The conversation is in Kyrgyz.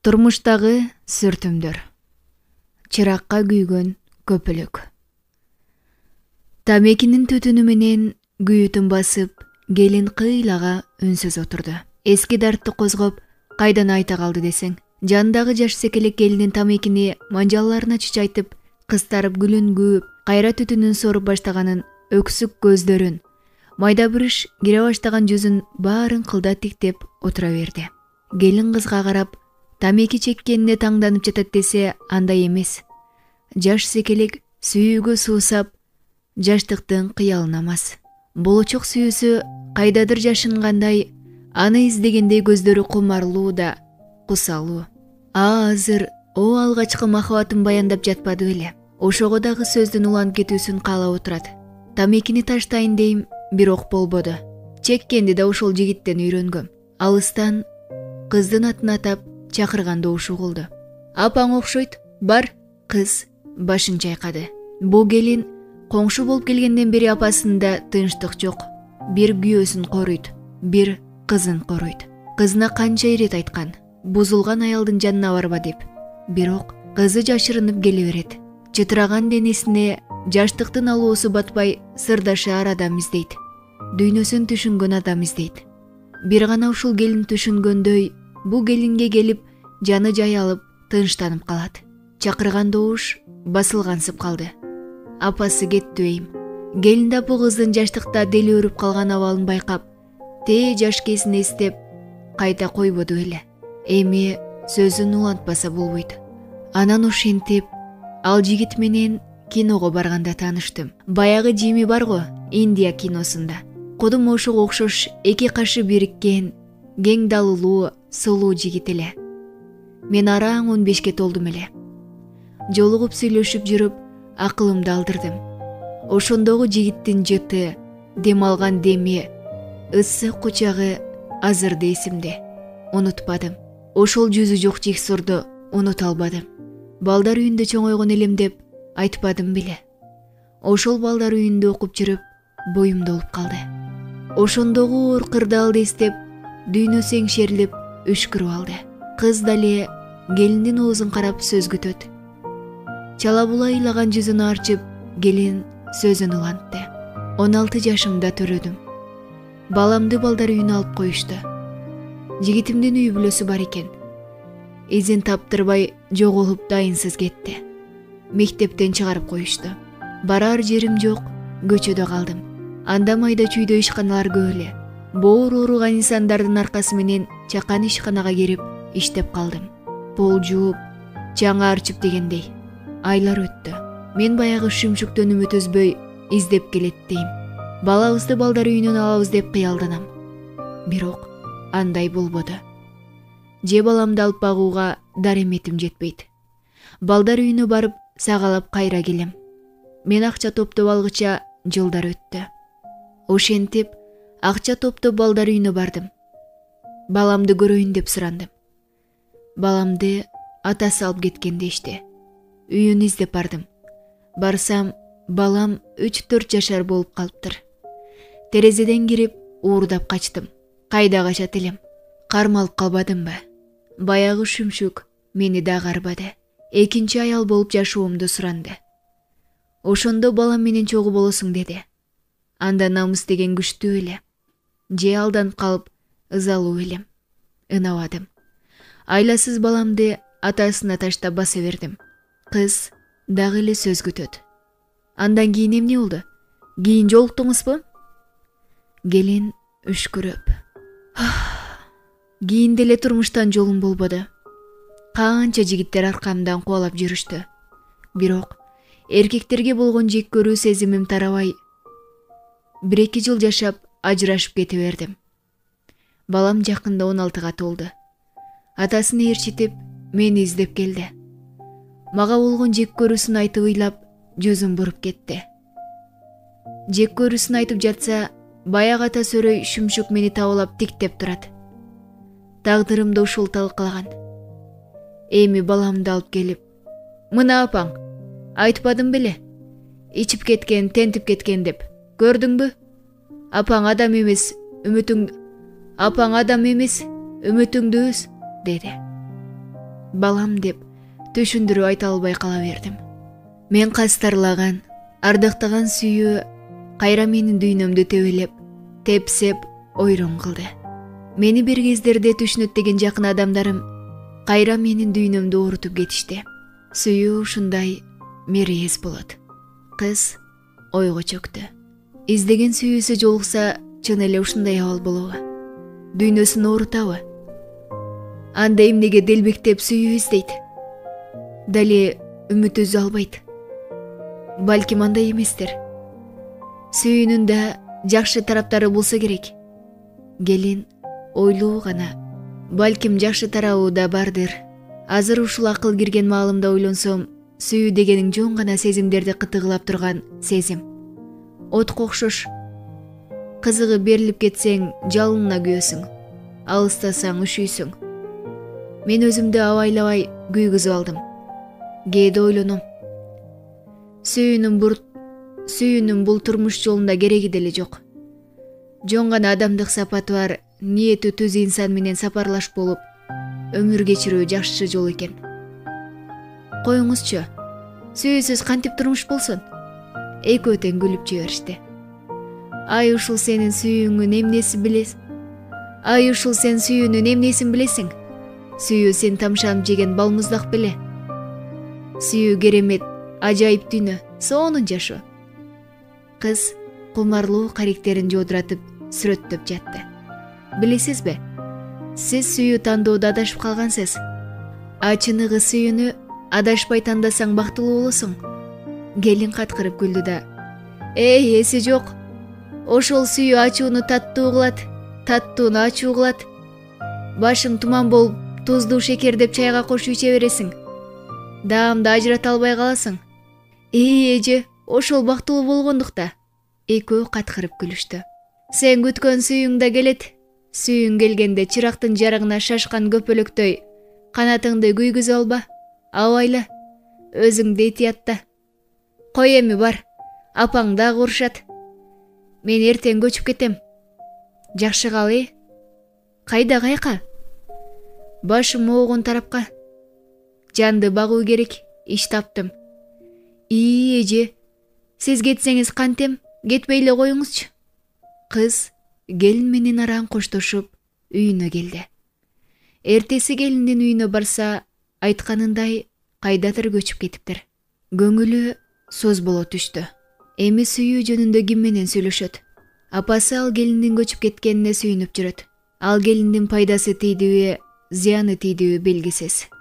Турмуштагы сүртүмдөр. Чыракка күйгөн көпөлөк. Тамекинин түтүнү менен күйүтүн басып, келин кыйлага үнсүз отурду. Эски дартты козгоп, кайдан айта калды десең. Жандагы жаш секелек келинин тамекини манжалларына чычайтып, кыстарып гүлүн күүп, кайра түтүнүн соруп баштаганын, өксүк көздөрүн, майда буруш кире баштаган жүзүн баарын кылда тиктеп отура берди. Келин кызга карап, тамеки чеккенине таңданып жатат десе, андай эмес. Жаш секелек сүйүүгө суусап, жаштыктын кыялынамас. Болочок сүйүүсү кайдадыр жашынгандай, аны издегендей көздөрү кумарлуу да, кусалуу. Азыр о алгачкы махабатын баяндап жатпады беле. Ошого дагы сөздүн уланып кетүүсүн каалап отурат. Тамекини таштайын дейм, бирок болбоду. Чеккенди да ошол жигиттен үйрөнгөм. Алыстан кыздын атын атап чакырган добушу угулду. Апаң окшойт, бар. Кыз башын чайкады. Бул келин коңшу болуп келгенден бери апасында тынчтык жок. Бир күйөөсүн коруйт, бир кызын коруйт. Кызына канча ирет айткан, бузулган аялдын жанына барба деп. Бирок кызы жашырынып келе берет. Чытыраган денесине жаштыктын алоосу батпай, сырдашаар адам издейт. Дүйнөсүн түшүнгөн адам издейт. Бир гана ушул келин түшүнгөндөй, бул келинге келип, жаны жаялып, тынчтанып калат. Чакырган добуш басылгансып калды. Апасы кетти эйм. Келин да бул кыздын жаштыкта дели өрүп калган абалын байкап, тээ жаш кезин эстеп, кайта койбоду эле. Эми сөзүн улантпаса болбойт. Анан ошентип, ал жигит менен киного барганда тааныштым. Баягы Жими бар го, Индия киносунда. Кодум ошого окшош эки кашы бириккен, кең далылуу, сулуу жигит эле. Мен араң 15-ке толдум эле. Жолугуп сүйлөшүп жүрүп, акылымды алдырдым. Ошондогу жигиттин жыты, дем алган деми, ыссы кучагы азырды эсимде. Унутпадым. Ошол жүзү жок жексурду унута албадым. Балдар үйүндө чоңойгон элем деп айтпадым беле. Ошол балдар үйүндө окуп жүрүп, боюмда болуп калды. Ошондогу оор кырдаалды эстеп, дүйнөсү эңшерилип, үшкүрүп алды. Кыз дале келиндин оозун карап сөз күтөт. Чала була ыйлаган жүзүн арчып, келин сөзүн улантты. 16 жашымда төрөдүм. Баламды балдар үйүнө алып коюшту. Жигитимдин үй бүлөсү бар экен. Изин таптырбай жоголуп дайынсыз кетти. Мектептен чыгарып коюшту. Барар жерим жок, көчөдө калдым. Анда майда чүйдө ишканалар көп эле. Боор ооруган инсандардын аркасы менен чакан ишканага кирип иштеп калдым. Пол жууп, чаң арчып дегендей. Айлар өттү. Мен баягы шүмшүктөнүмү төзбөй издеп келет дейм. Балабызды балдар үйүнөн алабыз деп кыялданам. Бирок андай болбоду. Же баламды алып багууга дареметим жетпейт. Балдар үйүнө барып сагалап кайра келем. Мен акча топтоп алгыча жылдар өттү. Ошентип, акча топтоп балдар үйүнө бардым. Баламды көрөйүн деп сурандым. Баламды атасы алып кеткен дешти. Үйүн издеп бардым. Барсам, балам 3-4 жашар болуп калыптыр. Терезеден кирип, уурдап качтым. Кайда качат элем? Кармалып калбадымбы? Баягы шүмшүк мени да карбады. Экинчи аял болуп жашоомду суранды. Ошондо балам менен чогуу болосуң деди. Анда намыс деген күчтүү эле. Же алданып калып, ызалуу элем. Ынабадым. Айласыз баламды атасына таштап баса бердим. Кыз дагы эле сөз күтөт. Андан кийин эмне болду? Кийин жолуктуңузбу? Келин үшкүрөп. Кийин деле турмуштан жолум болбоду. Канча жигиттер аркамдан кубалап жүрүштү. Бирок эркектерге болгон жек көрүү сезимим тарабай, 1-2 жыл жашап ажырашып кете бердим. Балам жакында 16-га толду. Атасын ээрчитип, мени издеп келди. Мага болгон жек көрүүсүн айтып ыйлап, жүзүн буруп кетти. Жек көрүүсүн айтып жатса, баягы ата сөрөй шүмшүк мени табылап тиктеп турат. Тагдырымды ушул талкалаган. Эми баламды алып келип, мына апаң, айтпадым беле? Ичип кеткен, тентип кеткен деп. Көрдүңбү? Апаң адам эмес, үмүтүңдү үз, деди. балам деп түшүндүрүп айта албай кала бердим. Мен кастарлаган, ардактаган сүйүү кайра менин дүйнөмдү тебелеп, тепсеп, ойрон кылды. Мени бир кездерде түшүнөт деген жакын адамдарым кайра менин дүйнөмдү оорутуп кетишти. Сүйүү ушундай мерез болот. Кыз ойго чөктү. Издеген сүйүүсү жолукса, чын эле ушундай абал болобу? Дүйнөсүн оорутабы? Анда эмнеге делбектеп сүйүү издейт? Дали үмүт үзө албайт? Балким андай эместир. Сүйүүнүн да жакшы тараптары болсо керек. Келин ойлуу гана. Балким жакшы тарабы да бардыр. Азыр ушул акыл кирген маалымда ойлонсом, сүйүү дегениң жөн гана сезимдерди кытыгылап турган сезим. Отко окшош. Кызыгы берилип кетсең, жалынына күйөсүң. Алыстасаң үшүйсүң. Мен өзүмдү абайлабай күйгүзүп алдым. Кээде ойлоном. Сүйүүнүн бул турмуш жолунда кереги деле жок. Жөн гана адамдык сапаты бар, ниети түз инсан менен сапарлаш болуп, өмүр кечирүү жакшы жол экен. Коюңузчу, сүйүүсүз кантип турмуш болсун? Экөө тең күлүп жиберишти. Ай ушул сенин сүйүүңүн эмнесин билесиң? Сүйүү сен тамшанып жеген балмуздак беле. Сүйүү керемет, ажайып дүйнө, сонун жашоо. Кыз кумарлуу каректерин жодуратып сүрөттөп жатты. Билесизби? Сиз сүйүү тандоодо адашып калгансыз. Чыныгы сүйүүнү адашпай тандасаң бактылуу болосуң. Келин каткырып күлдү да. Эси жок. Ошол сүйүү ачууну таттуу кылат, таттууну ачуу кылат. Башың туман болуп, тузду шекер деп чайга кошуп иче бересиң. Даамды ажырата албай каласың. Эже, ошол бактылуу болгондукта. Экөө каткырып күлүштү. Сен күткөн сүйүүң да келет. Сүйүүң келгенде чырактын жарыгына шашкан көпөлөктөй канатыңды күйгүзүп алба. Абайла. Өзүңдү этиятта. Кой эми бар. Апаң дагы урушат. Мен эртең көчүп кетем. Жакшы кал, Кайда кайка? Башым оогон тарапка. Жанды багуу керек. Иш таптым. Эже, сиз кетсеңиз кантем? Кетпей эле коюңузчу. Кыз келин менен араң коштошуп үйүнө келди. Эртеси келиндин үйүнө барса, айтканындай кайдадыр көчүп кетиптир. Көңүлү соз боло түштү. Эми сүйүү жөнүндө ким менен сүйлөшөт? Апасы ал келиндин көчүп кеткенине сүйүнүп жүрөт. Ал келиндин пайдасы тийдиби, зыяны тийдиби белгисиз.